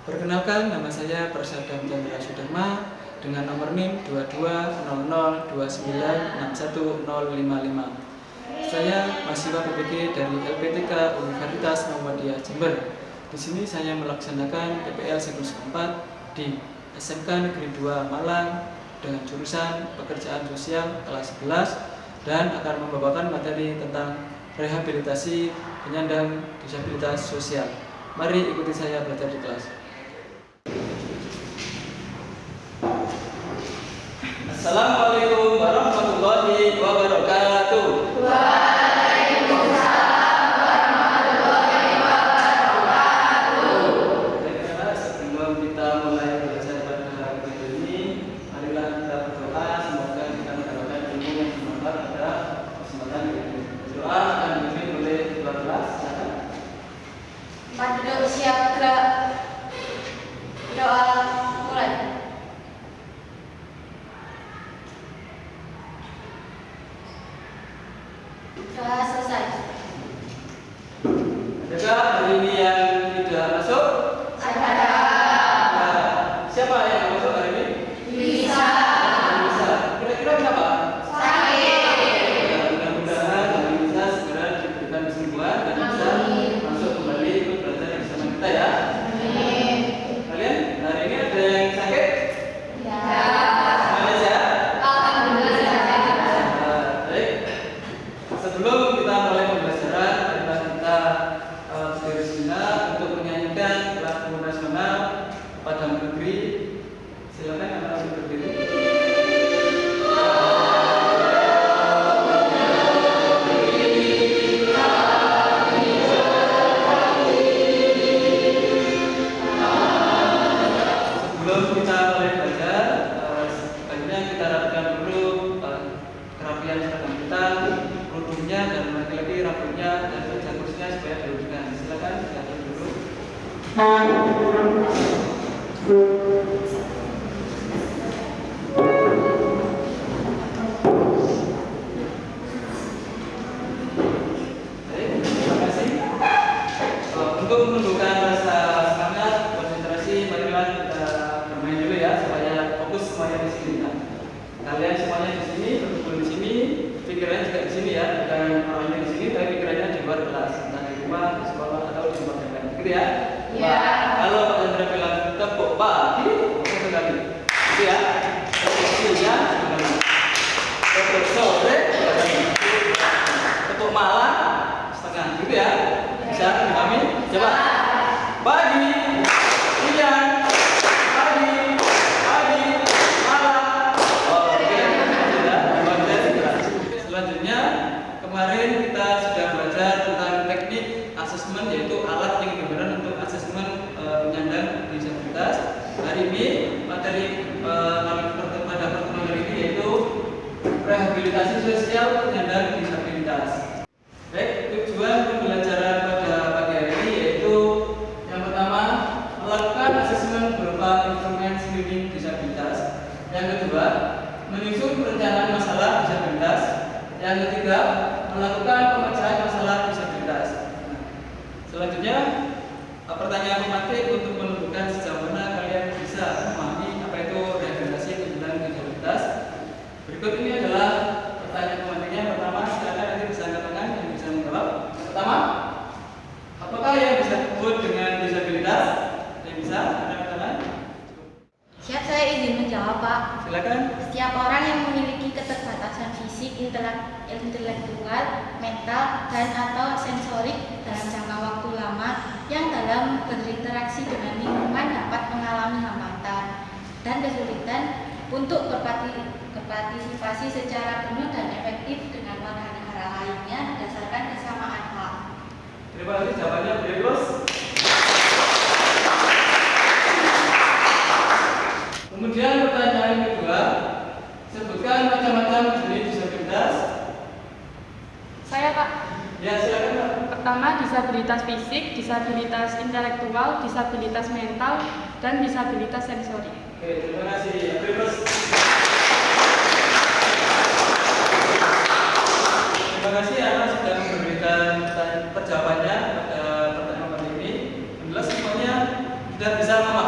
Perkenalkan, nama saya Prasadam Chandra Sudharma dengan nomor NIM 2200296155. Saya mahasiswa PPG dari LPTK Universitas Muhammadiyah Jember. Di sini saya melaksanakan PPL Siklus 4 di SMK Negeri 2 Malang dengan jurusan Pekerjaan Sosial kelas 11 dan akan membawakan materi tentang rehabilitasi penyandang disabilitas sosial. Mari ikuti saya belajar di kelas. Assalamualaikum warahmatullahi wabarakatuh. Waalaikumsalam warahmatullahi wabarakatuh. Baiklah, sebelum kita mulai belajar pada hari ini, marilah kita berdoa semoga kita mendapatkan ilmu yang bermanfaat pada kesempatan ini. Doa akan dipimpin oleh ketua kelas. Pada siap gerak. Doa mulai. Doa selesai. Adakah hari ini yang tidak masuk? Ada. Nah, siapa yang masuk hari ini? Bisa. Bisa. Kira-kira kenapa? Sakit. Ya, mudah-mudahan hari bisa segera diberikan kesembuhan dan bisa masuk kembali ikut belajar bersama kita ya. Amin. Kalian hari ini ada yang sakit? Ya. Semuanya sehat? Alhamdulillah. Baik. Sebelum kita mulai pembelajaran, marilah kita bersiap untuk menyanyikan lagu nasional pada negeri. Silakan anak-anak berdiri. Sebelum kita mulai belajar, sebaiknya kita rapikan dulu kerapian seragam kita, kerudungnya dan lagi-lagi rambutnya dan meja kursinya supaya diluruskan. Silakan diatur dulu. Baik, terima kasih. Untuk menunjukkan rasa semangat, konsentrasi, marilah kita bermain dulu ya supaya fokus semuanya di sini. Nah, kalian semuanya di sini, berkumpul di sini, pikirannya juga di sini ya, bukan orangnya di sini, tapi pikirannya di luar kelas, entah di rumah, di sekolah atau di tempat yang lain. Gitu ya? Ya. Kalau Pak Chandra bilang tepuk pagi, satu kali, gitu ya? Tepuk siang, satu kali. Tepuk sore, dua kali. Tepuk malam, setengah, gitu ya? Bisa dipahami? Coba. Pagi, siang, pagi, malam. Oke, sudah. Selanjutnya, kemarin kita sudah belajar tentang teknik asesmen, yaitu alat yang digunakan untuk asesmen penyandang disabilitas. Hari ini materi pada pertemuan hari ini yaitu rehabilitasi sosial penyandang disabilitas. Baik, tujuan pembelajaran pada pagi hari ini yaitu yang pertama melakukan asesmen berupa instrumen screening disabilitas. Yang kedua, menyusun perencanaan masalah disabilitas. Yang ketiga, melakukan pemecahan masalah disabilitas. Selanjutnya, pertanyaan pematik untuk menentukan sejauh mana kalian bisa memahami apa itu rehabilitasi penyandang disabilitas. Berikut ini adalah pertanyaan pematiknya. Pertama, silakan nanti bisa angkat tangan yang bisa menjawab. Pertama, apakah yang bisa disebut dengan disabilitas? Yang bisa angkat tangan? Siap, saya izin menjawab, Pak. Silakan. Setiap orang yang memiliki keterbatasan fisik, intelektual, mental, dan atau sensorik dalam jangka waktu lama yang dalam berinteraksi dengan lingkungan dapat mengalami hambatan dan kesulitan untuk berpartisipasi secara penuh dan efektif dengan warga negara lainnya berdasarkan kesamaan hak. Terima kasih jawabannya, Bu Bos. Kemudian pertanyaan kedua, sebutkan macam-macam jenis disabilitas. Saya, Pak. Ya, silakan, Pak. Pertama, disabilitas fisik, disabilitas intelektual, disabilitas mental, dan disabilitas sensori. Oke, terima kasih, Bu Bos. Terima kasih Anda sudah memberikan jawabannya pada pertanyaan ini. Jelas semuanya sudah bisa memahami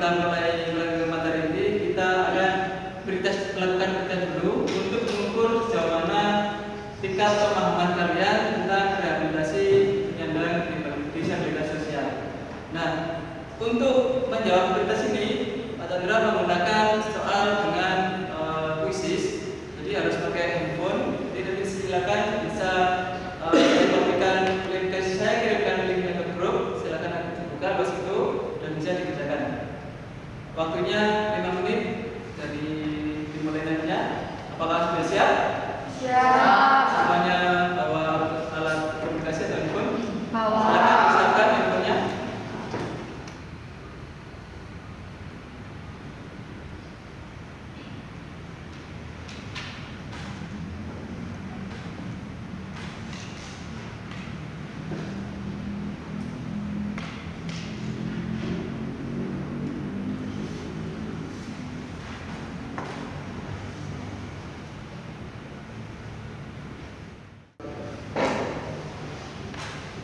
kita mulai materi ini, kita akan melakukan tes dulu untuk mengukur sejauh mana tingkat pemahaman kalian tentang rehabilitasi penyandang disabilitas sosial. Nah, untuk menjawab tes ini, Pak Chandra menggunakan soal dengan kuisis, jadi harus pakai handphone. Jadi silakan bisa memberikan link ke saya, kirimkan linknya ke grup, silakan dibuka bos itu dan bisa dikerjakan. Waktunya 5 menit dari dimulai nantinya. Apakah sudah siap? Siap. Semuanya bawa alat komunikasi atau handphone? Bawa. Silakan handphonenya.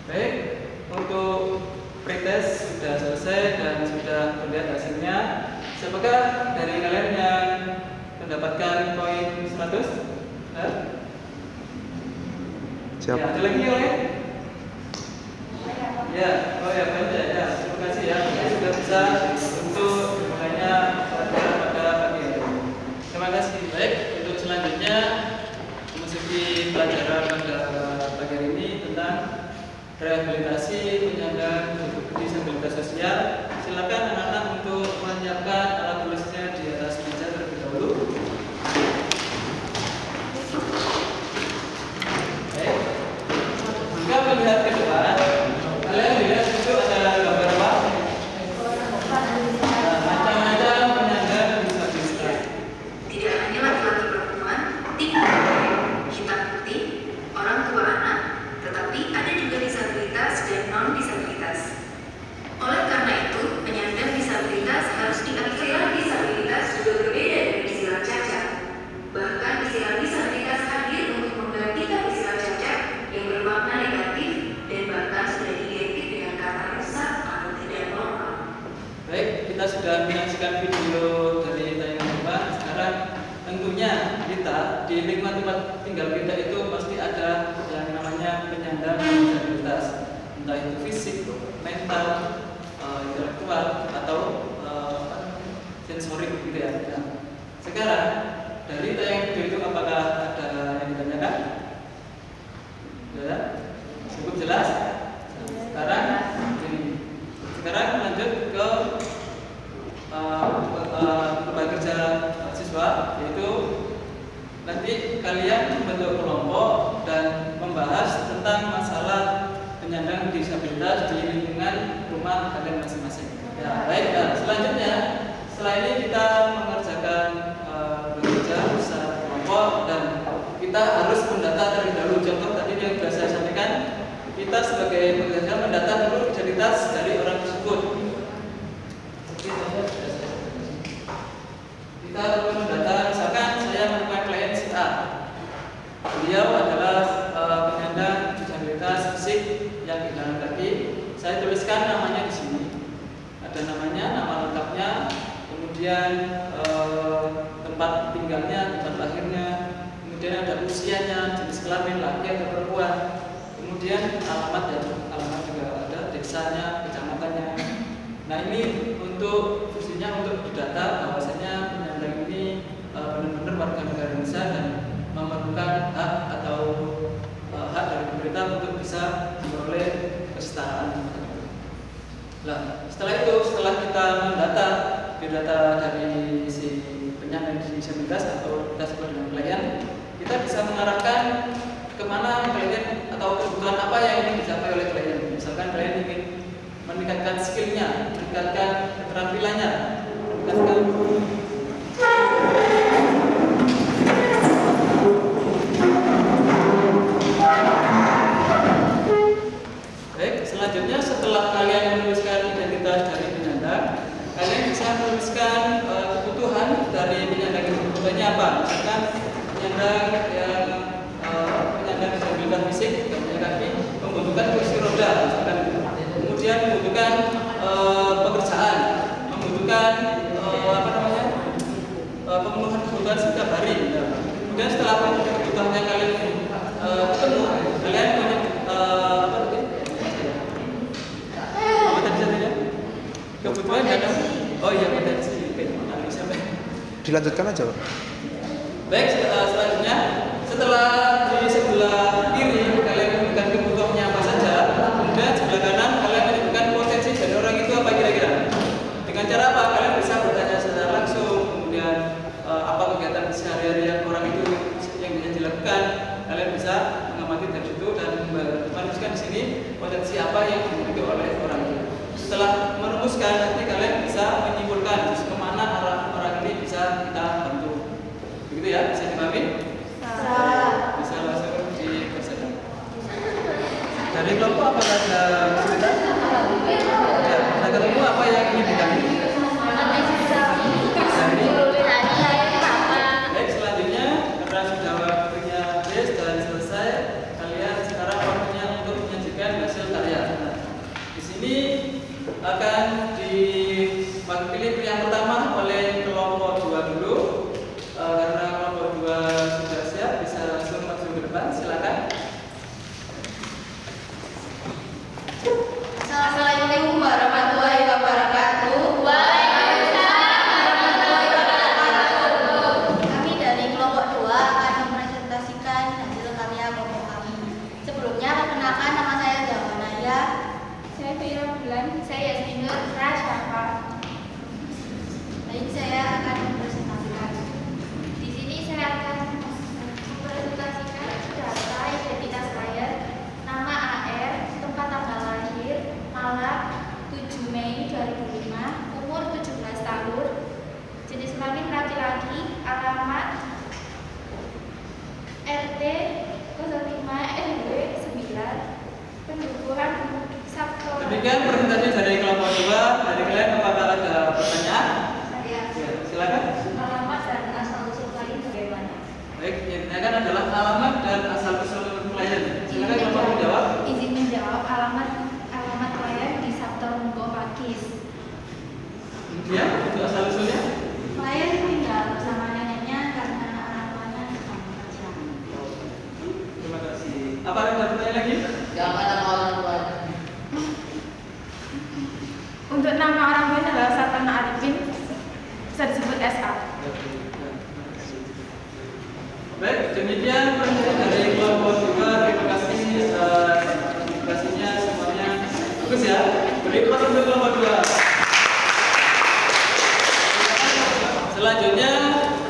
Baik, untuk pretest sudah selesai dan sudah terlihat hasilnya. Siapakah dari kalian yang mendapatkan poin 100? Siap. Ya, ada lagi oleh? Ya, oh ya banyak ya. Terima kasih ya. Ini sudah bisa untuk dimulainya pelajaran pada pagi hari ini. Terima kasih. Baik, untuk selanjutnya memasuki pelajaran pada pagi hari ini tentang rehabilitasi penyandang disabilitas sosial. Silakan anak-anak untuk menyiapkan alat tulisnya di atas meja terlebih dahulu. Baik. Jika melihat ke depan, kalian lihat itu ada gambar apa? Nah, macam-macam penyandang disabilitas. Tidak hanya laki-laki perempuan, tinggi, hitam putih, orang tua anak, tetapi ada juga disabilitas dan non-disabilitas. Oleh karena itu, penyandang disabilitas harus diakui disabilitas juga berbeda dari istilah cacat. Bahkan istilah disabilitas hadir untuk menggantikan istilah cacat yang bermakna negatif dan bahkan sudah diidentifikasi dengan kata rusak atau tidak normal. Baik, kita sudah menyaksikan video dari tayangan depan. Sekarang tentunya kita di lingkungan tempat tinggal kita itu pasti ada yang namanya penyandang disabilitas, entah itu fisik, mental, intelektual atau sensorik gitu ya. Nah, sekarang dari tayangan video itu apakah ada yang ditanyakan? Ya, cukup jelas. Sekarang ini. Sekarang lanjut ke lembaga kerja siswa, yaitu nanti kalian membentuk kelompok dan membahas tentang masalah penyandang disabilitas di lingkungan rumah kalian masing-masing. Ya, baik. Nah, selanjutnya setelah ini kita mengerjakan bekerja secara kelompok dan kita harus mendata terlebih dahulu. Contoh tadi yang sudah saya sampaikan, kita sebagai pekerja mendata dulu identitas dari orang tersebut. Kita perlu mendata, misalkan saya menemukan klien si A. Beliau adalah penyandang disabilitas fisik yang kehilangan kaki. Saya tuliskan namanya di sini. Ada namanya, nama lengkapnya, kemudian tempat tinggalnya, tempat lahirnya, kemudian ada usianya, jenis kelamin laki atau perempuan, kemudian alamat ya, alamat juga ada, desanya, kecamatannya. Nah, ini untuk fungsinya untuk didata bahwasanya penyandang ini benar-benar warga negara Indonesia dan memerlukan hak atau hak dari pemerintah untuk bisa memperoleh kesetaraan. Nah, setelah itu, setelah kita mendata biodata dari si penyandang disabilitas atau kita sebut dengan klien, kita bisa mengarahkan kemana klien atau kebutuhan apa yang ingin dicapai oleh klien. Misalkan klien ingin meningkatkan skillnya, meningkatkan keterampilannya, meningkatkan baik. Selanjutnya setelah kalian menuliskan identitas dari penyandang, kalian bisa menuliskan kebutuhan dari penyandang itu. Kebutuhannya apa? Misalkan penyandang yang penyandang disabilitas fisik, tidak punya kaki, membutuhkan kursi roda, misalkan. Kemudian membutuhkan pekerjaan, membutuhkan membutuhkan pemenuhan kebutuhan setiap hari. Nah, kemudian setelah kebutuhannya kalian ketemu, kalian punya apa tadi satunya? Kebutuhan dan potensi. Oke, sampai. Dilanjutkan aja, Pak. Baik, selanjutnya setelah di sebelah kiri kalian menemukan kebutuhannya apa saja, kemudian sebelah kanan kalian menemukan potensi dari orang itu apa kira-kira. Dengan cara apa? Kalian bisa bertanya secara langsung, kemudian apa kegiatan sehari-hari yang orang itu yang bisa dilakukan, kalian bisa mengamati dari situ dan menuliskan di sini potensi apa yang dimiliki oleh orang itu. Setelah merumuskan, nanti kalian bisa menyimpulkan kemana arah orang ini bisa kita bantu. Begitu ya, bisa dipahami? Bisa langsung dipersiapkan. Dari kelompok apa ada kesulitan? Ya, kita ketemu apa yang ingin diganti? Baik, selanjutnya karena sudah waktunya habis dan selesai, kalian sekarang waktunya untuk menyajikan hasil karya. Nah, di sini akan dipilih yang pertama oleh kelompok 2 dulu. Karena kelompok 2 sudah siap, bisa langsung maju ke depan, silakan. Assalamualaikum warahmatullahi wabarakatuh. Waalaikumsalam warahmatullahi wabarakatuh. Kami dari kelompok 2 akan mempresentasikan hasil karya kelompok kami. Sebelumnya perkenalkan, nama saya Zawanaya. Saya Fira Bulan. Saya Yasmin Nur Rasyafa. Baik, saya akan mempresentasikan. Di sini saya akan mempresentasikan data identitas klien, nama AR, tempat tanggal lahir, Malang, 7 Mei 2005, umur 17 tahun, jenis kelamin laki-laki, alamat RT 05 RW 9, pendudukan Sabtu. Demikian presentasi dari kelompok 2. Dari kalian apakah ada pertanyaan? Saya. Ya, silakan. Alamat dan asal-usul klien bagaimana? Baik, yang ditanyakan adalah alamat dan asal-usul klien. Silakan kelompok menjawab. Izin menjawab, alamat klien di Sabtu Munggo Pakis. Kemudian untuk asal-usulnya? Klien tinggal bersama neneknya karena orang tuanya sedang bekerja. Terima kasih. Apa ada pertanyaan lagi? Untuk nama orang tuanya adalah Satana Arifin, bisa disebut SA. Baik, demikian presentasi dari kelompok 2. Terima kasih edukasinya semuanya bagus ya. Beri tepuk tangan untuk kelompok 2. Selanjutnya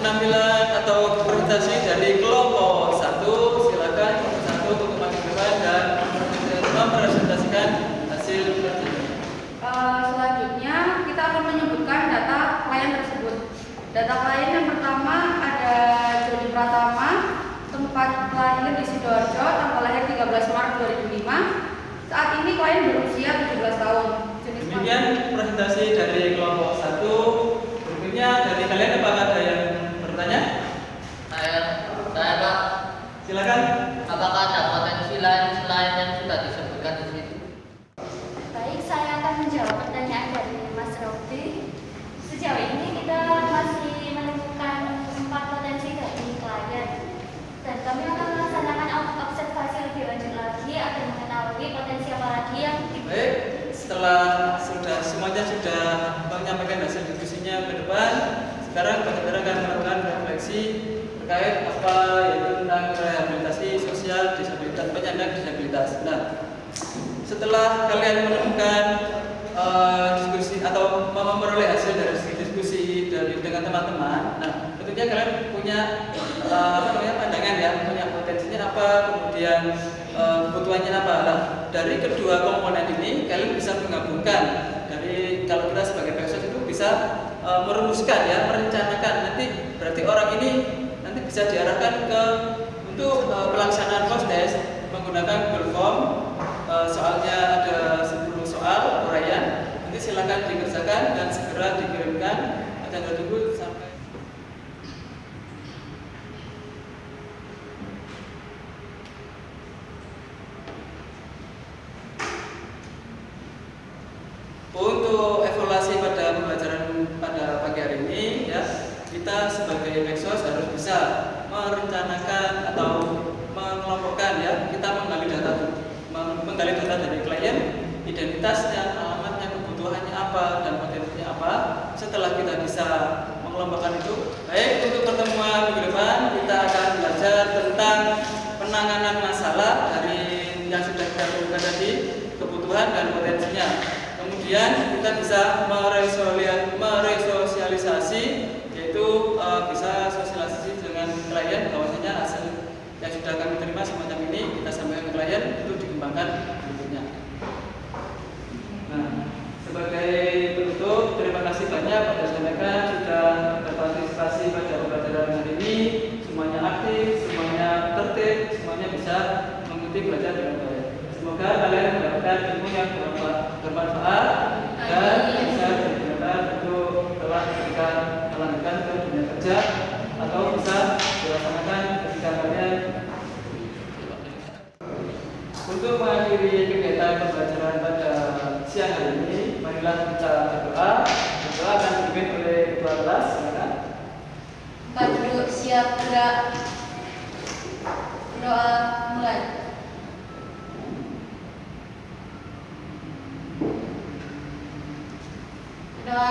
penampilan atau presentasi dari kelompok 1. Silakan kelompok 1 untuk maju ke depan dan mempresentasikan hasil kerjanya. Selanjutnya kita akan menyebutkan data klien tersebut. Data klien yang pertama ada Jody Pratama, tempat lahir di Sidoarjo, tanggal lahir 13 Maret 2005. Saat ini klien berusia 17 tahun. Demikian presentasi dari kelompok 1. Berikutnya dari kalian apakah ada yang bertanya? Saya Pak, Silakan. apakah ada potensi lain selain yang sudah disebutkan di situ? Baik, saya akan menjawab pertanyaan dari Mas Rofi. Sejauh ini kita masih menemukan 4 potensi dari klien, dan kami akan melaksanakan observasi lebih lanjut lagi agar mengetahui potensi apa lagi yang Baik, setelah semuanya sudah menyampaikan hasil diskusinya ke depan, sekarang kita akan melakukan refleksi terkait apa yaitu tentang rehabilitasi sosial disabilitas, penyandang disabilitas. Nah, setelah kalian menemukan diskusi atau memperoleh hasil dari diskusi dengan teman-teman, nah tentunya kalian punya pandangan ya, punya potensinya apa, kemudian kebutuhannya apa. Nah, dari kedua komponen ini kalian bisa menggabungkan. Dari kalau kita sebagai PSS itu bisa merumuskan ya, merencanakan nanti berarti orang ini nanti bisa diarahkan ke untuk pelaksanaan post-test menggunakan Google Form. Soalnya ada 10 soal uraian, nanti silakan dikerjakan dan segera dikirimkan. Tanggal tunggu sampai untuk evaluasi pada pembelajaran sebagai Meksos harus bisa merencanakan atau mengelompokkan ya. Kita menggali data dari klien, identitasnya, alamatnya, kebutuhannya apa, dan potensinya apa. Setelah kita bisa mengelompokkan itu, baik untuk pertemuan minggu depan kita akan belajar tentang penanganan masalah dari yang sudah kita temukan tadi, kebutuhan dan potensinya. Kemudian kita bisa meresosialisasi, yaitu bisa sosialisasi dengan klien bahwasanya hasil yang sudah kami terima semacam ini kita sampaikan ke klien itu dikembangkan berikutnya. Nah, sebagai penutup, terima kasih banyak pada rekan sudah berpartisipasi pada pembelajaran hari ini. Semuanya aktif, semuanya tertib, semuanya bisa mengikuti belajar dengan baik. Semoga kalian mendapatkan ilmu yang bermanfaat dan bisa digunakan untuk telah ketika melanjutkan ke dunia kerja atau bisa dilaksanakan ketika kalian. Untuk mengakhiri kegiatan pembelajaran pada siang hari ini, marilah kita berdoa. Berdoa akan dipimpin oleh ketua kelas. Silakan. Pak duduk siap gerak. Doa mulai. Doa